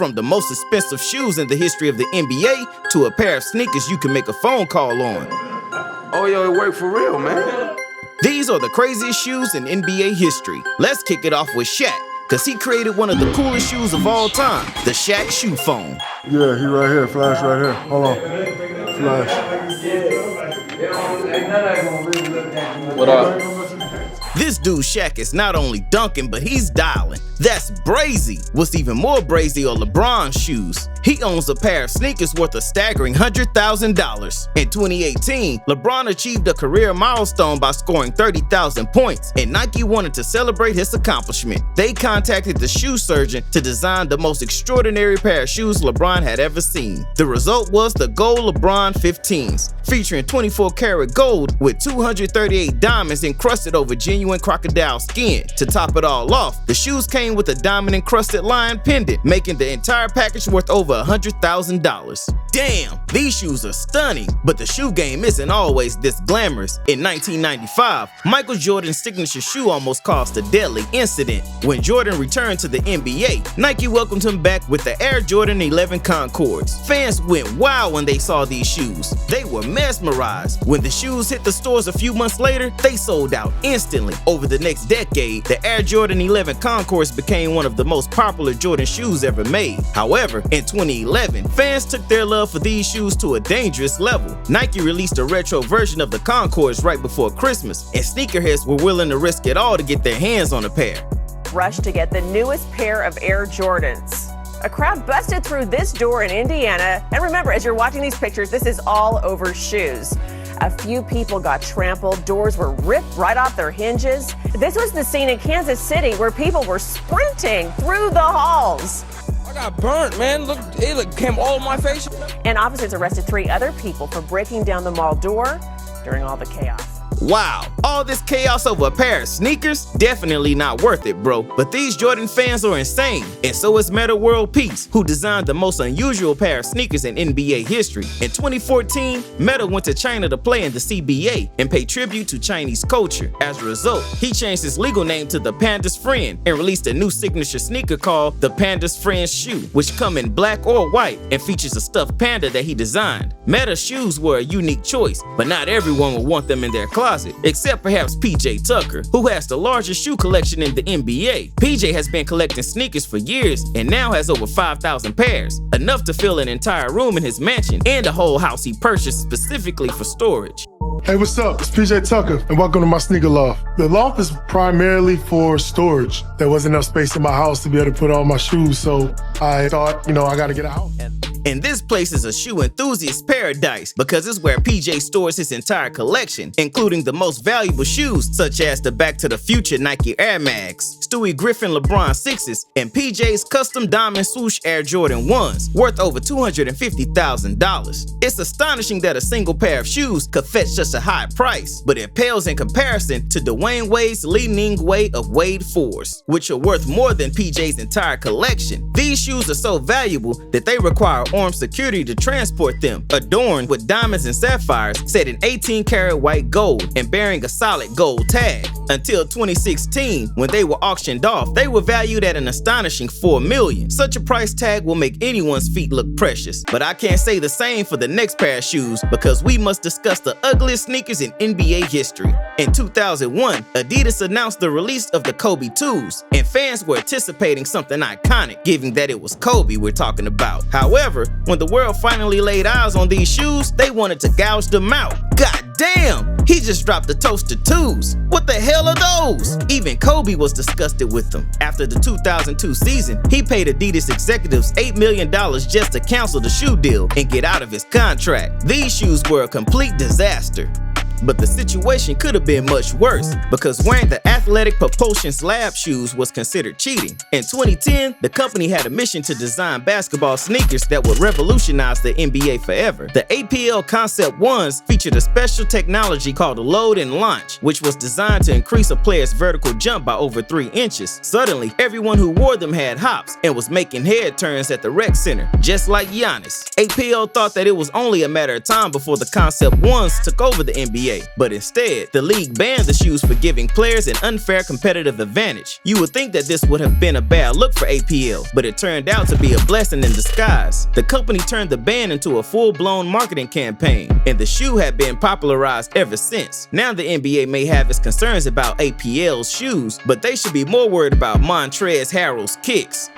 From the most expensive shoes in the history of the NBA to a pair of sneakers you can make a phone call on. Oh, yo, it worked for real, man. These are the craziest shoes in NBA history. Let's kick it off with Shaq, cause he created one of the coolest shoes of all time, the Shaq shoe phone. Yeah, he right here, flash right here. Hold on. Flash. What up? This dude Shaq is not only dunking, but he's dialing. That's brazy. What's even more brazy are LeBron's shoes. He owns a pair of sneakers worth a staggering $100,000. In 2018, LeBron achieved a career milestone by scoring 30,000 points, and Nike wanted to celebrate his accomplishment. They contacted the shoe surgeon to design the most extraordinary pair of shoes LeBron had ever seen. The result was the gold LeBron 15s, featuring 24-karat gold with 238 diamonds encrusted over genuine crocodile skin. To top it all off, the shoes came with a diamond-encrusted lion pendant, making the entire package worth over $100,000. Damn, these shoes are stunning, but the shoe game isn't always this glamorous. In 1995, Michael Jordan's signature shoe almost caused a deadly incident. When Jordan returned to the NBA, Nike welcomed him back with the Air Jordan 11 Concords. Fans went wild when they saw these shoes. They were mesmerized. When the shoes hit the stores a few months later, they sold out instantly. Over the next decade, the Air Jordan 11 Concords became one of the most popular Jordan shoes ever made. However, in 2011, fans took their love for these shoes to a dangerous level. Nike released a retro version of the Concords right before Christmas, and sneakerheads were willing to risk it all to get their hands on a pair. Rush to get the newest pair of Air Jordans. A crowd busted through this door in Indiana, and remember, as you're watching these pictures, this is all over shoes. A few people got trampled, doors were ripped right off their hinges. This was the scene in Kansas City where people were sprinting through the halls. I got burnt, man. Look, it came all on my face. And officers arrested 3 other people for breaking down the mall door during all the chaos. Wow, all this chaos over a pair of sneakers? Definitely not worth it, bro. But these Jordan fans are insane, and so is Metta World Peace, who designed the most unusual pair of sneakers in NBA history. In 2014, Metta went to China to play in the CBA and pay tribute to Chinese culture. As a result, he changed his legal name to the Panda's Friend and released a new signature sneaker called the Panda's Friend shoe, which come in black or white and features a stuffed panda that he designed. Metta's shoes were a unique choice, but not everyone would want them in their closet, except perhaps PJ Tucker, who has the largest shoe collection in the NBA. PJ has been collecting sneakers for years and now has over 5,000 pairs, enough to fill an entire room in his mansion and a whole house he purchased specifically for storage. Hey, what's up? It's PJ Tucker, and welcome to my sneaker loft. The loft is primarily for storage. There wasn't enough space in my house to be able to put all my shoes, so I thought, I gotta get a house. And this place is a shoe enthusiast paradise because it's where PJ stores his entire collection, including the most valuable shoes such as the Back to the Future Nike Air Max, Stewie Griffin LeBron 6s, and PJ's custom diamond swoosh Air Jordan 1s, worth over $250,000. It's astonishing that a single pair of shoes could fetch such a high price, but it pales in comparison to Dwayne Wade's Li Ning Wei of Wade 4s, which are worth more than PJ's entire collection. These shoes are so valuable that they require armed security to transport them, adorned with diamonds and sapphires set in 18-karat white gold and bearing a solid gold tag. Until 2016, when they were auctioned off, they were valued at an astonishing $4 million. Such a price tag will make anyone's feet look precious. But I can't say the same for the next pair of shoes because we must discuss the ugliest sneakers in NBA history. In 2001, Adidas announced the release of the Kobe 2s, and fans were anticipating something iconic, given that it was Kobe we're talking about. However, when the world finally laid eyes on these shoes, they wanted to gouge them out. God damn, he just dropped the Toaster 2s. What the hell are those? Even Kobe was disgusted with them. After the 2002 season, he paid Adidas executives $8 million just to cancel the shoe deal and get out of his contract. These shoes were a complete disaster. But the situation could have been much worse because wearing the Athletic Propulsion Slab shoes was considered cheating. In 2010, the company had a mission to design basketball sneakers that would revolutionize the NBA forever. The APL Concept 1s featured a special technology called load and launch, which was designed to increase a player's vertical jump by over 3 inches. Suddenly, everyone who wore them had hops and was making head turns at the rec center, just like Giannis. APL thought that it was only a matter of time before the Concept 1s took over the NBA. NBA. But instead, the league banned the shoes for giving players an unfair competitive advantage. You would think that this would have been a bad look for APL, but it turned out to be a blessing in disguise. The company turned the ban into a full-blown marketing campaign, and the shoe had been popularized ever since. Now the NBA may have its concerns about APL's shoes, but they should be more worried about Montrezl Harrell's kicks.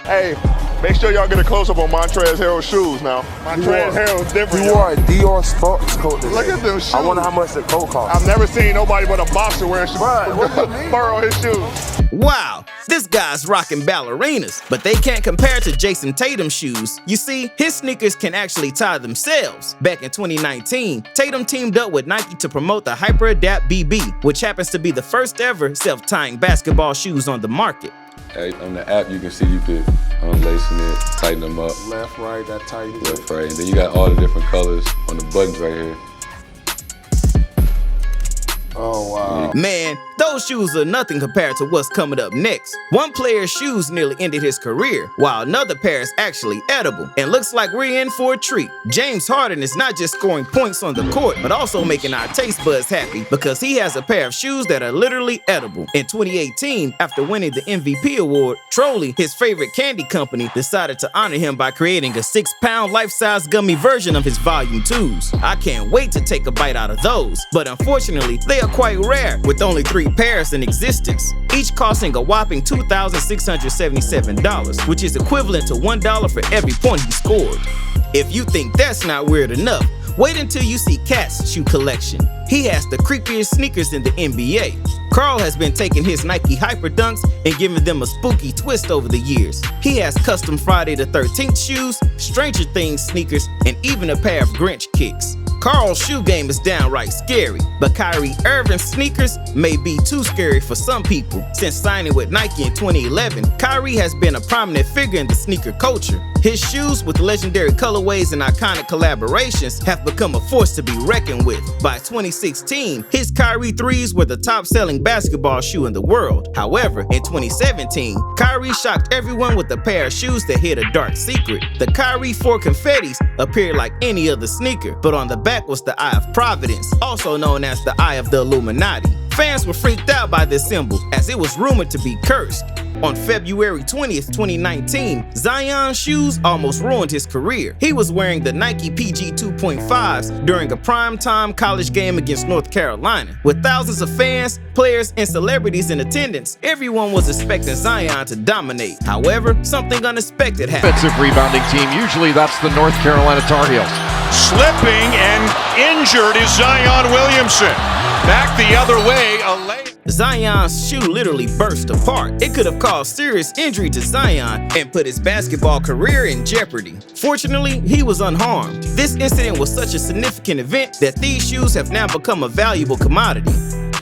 Hey, make sure y'all get a close-up on Montrezl Harrell's shoes now. Montrezl Harrell's different. You wore a Dior sports coat today. Look at them shoes. I wonder how much the coat cost. I've never seen nobody but a boxer wearing shoes. Fur on his shoes. Wow, this guy's rocking ballerinas, but they can't compare to Jason Tatum's shoes. You see, his sneakers can actually tie themselves. Back in 2019, Tatum teamed up with Nike to promote the Hyper Adapt BB, which happens to be the first ever self-tying basketball shoes on the market. On the app, you can see you could unlace them, tighten them up. Left, right, that tight. Left, right, and then you got all the different colors on the buttons right here. Oh, wow. Man, those shoes are nothing compared to what's coming up next. One player's shoes nearly ended his career, while another pair is actually edible. And looks like we're in for a treat. James Harden is not just scoring points on the court, but also making our taste buds happy because he has a pair of shoes that are literally edible. In 2018, after winning the MVP award, Trolley, his favorite candy company, decided to honor him by creating a 6-pound life-size gummy version of his Volume 2s. I can't wait to take a bite out of those, but unfortunately, they are quite rare, with only 3 pairs in existence, each costing a whopping $2,677, which is equivalent to $1 for every point he scored. If you think that's not weird enough, wait until you see Cat's shoe collection. He has the creepiest sneakers in the NBA. Carl has been taking his Nike Hyper Dunks and giving them a spooky twist over the years. He has custom Friday the 13th shoes, Stranger Things sneakers, and even a pair of Grinch kicks. Carl's shoe game is downright scary, but Kyrie Irving's sneakers may be too scary for some people. Since signing with Nike in 2011, Kyrie has been a prominent figure in the sneaker culture. His shoes with legendary colorways and iconic collaborations have become a force to be reckoned with. By 2016, his Kyrie 3s were the top-selling basketball shoe in the world. However, in 2017, Kyrie shocked everyone with a pair of shoes that hid a dark secret. The Kyrie 4 Confettis appeared like any other sneaker, but on the back was the Eye of Providence, also known as the Eye of the Illuminati. Fans were freaked out by this symbol, as it was rumored to be cursed. On February 20th, 2019, Zion's shoes almost ruined his career. He was wearing the Nike PG 2.5s during a primetime college game against North Carolina. With thousands of fans, players, and celebrities in attendance, everyone was expecting Zion to dominate. However, something unexpected happened. Defensive rebounding team, usually that's the North Carolina Tar Heels. Slipping and injured is Zion Williamson. Back the other way, Zion's shoe literally burst apart. It could have caused serious injury to Zion and put his basketball career in jeopardy. Fortunately, he was unharmed. This incident was such a significant event that these shoes have now become a valuable commodity.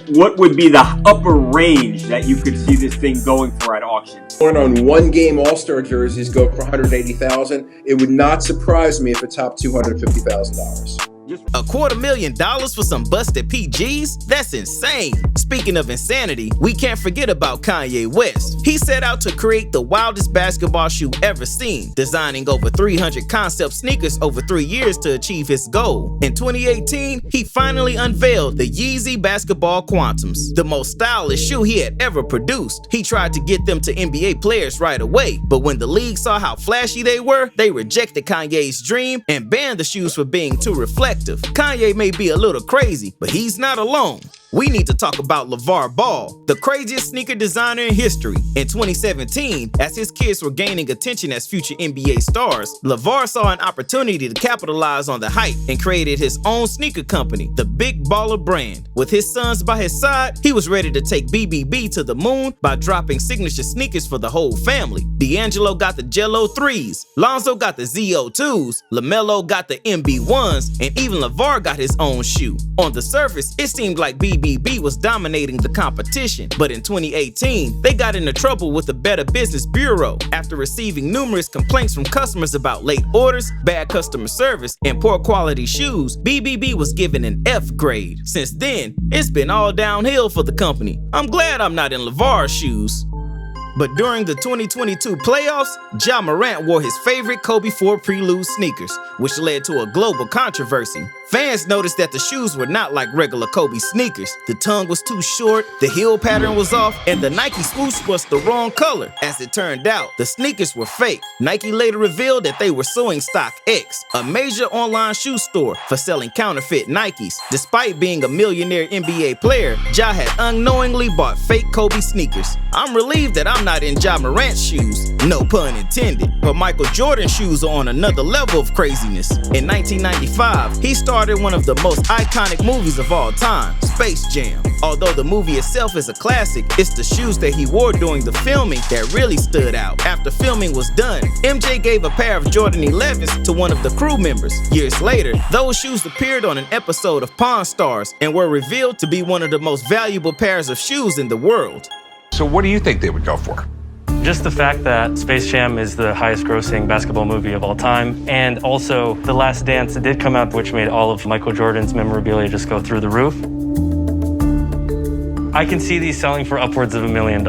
What would be the upper range that you could see this thing going for at auction? On one-game All-Star jerseys go for $180,000. It would not surprise me if it topped $250,000. $250,000 for some busted PGs? That's insane. Speaking of insanity, we can't forget about Kanye West. He set out to create the wildest basketball shoe ever seen, designing over 300 concept sneakers over 3 years to achieve his goal. In 2018, he finally unveiled the Yeezy Basketball Quantums, the most stylish shoe he had ever produced. He tried to get them to NBA players right away, but when the league saw how flashy they were, they rejected Kanye's dream and banned the shoes for being too reflective. Kanye may be a little crazy, but he's not alone. We need to talk about LeVar Ball, the craziest sneaker designer in history. In 2017, as his kids were gaining attention as future NBA stars, LeVar saw an opportunity to capitalize on the hype and created his own sneaker company, the Big Baller brand. With his sons by his side, he was ready to take BBB to the moon by dropping signature sneakers for the whole family. D'Angelo got the Jello 3s, Lonzo got the ZO2s, LaMelo got the MB1s, and even LeVar got his own shoe. On the surface, it seemed like BBB was dominating the competition, but in 2018, they got into trouble with the Better Business Bureau after receiving numerous complaints from customers about late orders, bad customer service, and poor quality shoes. BBB was given an F grade. Since then, it's been all downhill for the company. I'm glad I'm not in LeVar's shoes. But during the 2022 playoffs, Ja Morant wore his favorite Kobe 4 Prelude sneakers, which led to a global controversy. Fans noticed that the shoes were not like regular Kobe sneakers. The tongue was too short, the heel pattern was off, and the Nike swoosh was the wrong color. As it turned out, the sneakers were fake. Nike later revealed that they were suing StockX, a major online shoe store, for selling counterfeit Nikes. Despite being a millionaire NBA player, Ja had unknowingly bought fake Kobe sneakers. I'm relieved that I'm not in Ja Morant's shoes, no pun intended. But Michael Jordan's shoes are on another level of craziness. In 1995, he started one of the most iconic movies of all time, Space Jam. Although the movie itself is a classic, it's the shoes that he wore during the filming that really stood out. After filming was done, MJ gave a pair of Jordan 11s to one of the crew members. Years later, those shoes appeared on an episode of Pawn Stars and were revealed to be one of the most valuable pairs of shoes in the world. So what do you think they would go for? Just the fact that Space Jam is the highest grossing basketball movie of all time, and also The Last Dance did come out, which made all of Michael Jordan's memorabilia just go through the roof. I can see these selling for upwards of $1 million.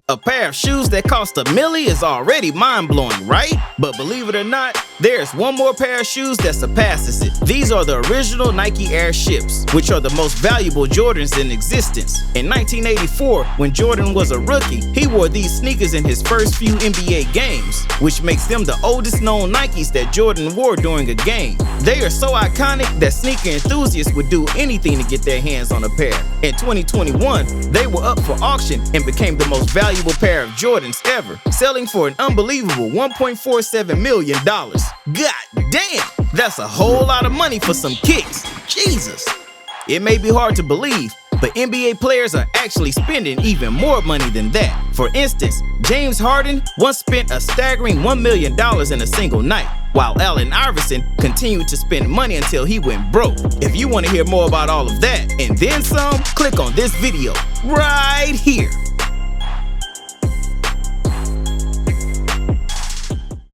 A pair of shoes that cost $1 million is already mind-blowing, right? But believe it or not, there's one more pair of shoes that surpasses it. These are the original Nike Air Ships, which are the most valuable Jordans in existence. In 1984, when Jordan was a rookie, he wore these sneakers in his first few NBA games, which makes them the oldest known Nikes that Jordan wore during a game. They are so iconic that sneaker enthusiasts would do anything to get their hands on a pair. In 2021, they were up for auction and became the most valuable pair of Jordans ever, selling for an unbelievable $1.47 million. God damn, that's a whole lot of money for some kicks. Jesus. It may be hard to believe, but NBA players are actually spending even more money than that. For instance, James Harden once spent a staggering $1 million in a single night, while Allen Iverson continued to spend money until he went broke. If you want to hear more about all of that and then some, click on this video right here.